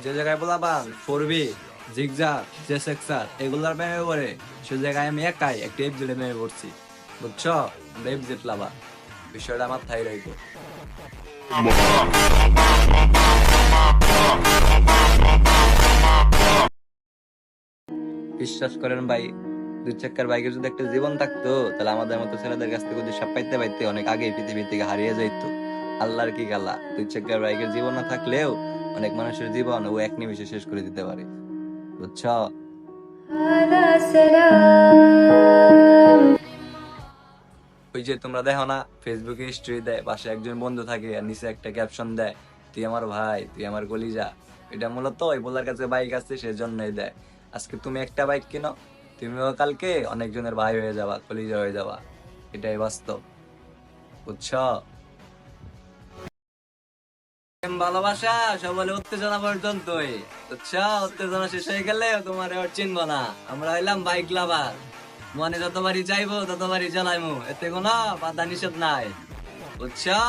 যে জায়গায় বলাবান ফোরবি জিগজার জেসেক্সার এগুলার প্রেমে পড়ে সে জায়গায় আমি একাই একটা এফজেডে প্রেমে পড়ছি, বুঝছো? আমরা এফজেড লাভার, বিষয়টা আমার থাই রাখবো। বিশ্বাস করেন ভাই, দুই চাকার বাইকের যদি একটা জীবন থাকতো তাহলে আমাদের মতো ছেলেদের কাছ থেকে যদি সব পাইতে পাইতে অনেক আগে পৃথিবী থেকে হারিয়ে যাইতো। আল্লাহর কি গালা, দুই চাকার বাইকের জীবন না থাকলেও অনেক মানুষের জীবন ও এক নিমিষে শেষ করে দিতে পারে, বুঝছো? ওই যে তোমরা দেখো না ফেসবুকে হিস্ট্রি দেয়, পাশে একজন বন্ধু থাকে আর নিচে একটা ক্যাপশন দেয়, তুই আমার ভাই, তুই আমার কলিজা। এটা মূলত ওই বলার কাছে বাইক আছে সেজন্যই দেয়। আজকে তুমি একটা বাইক কিনো, তুমিও কালকে অনেকজনের ভাই হয়ে যাবা, কলিজা হয়ে যাবা। এটাই বাস্তব, বুঝছো? প্রেম ভালোবাসা সব বলে উত্তেজনা পর্যন্তই, বুঝছো? উত্তেজনা শেষ হয়ে গেলে তোমার আর চিনবো না। আমরা হইলাম বাইক লাভার, মনে যতবারই চাইবো ততবারই চালাইমু, এতে কোনো বাধা নিষেধ নাই, বুঝছো?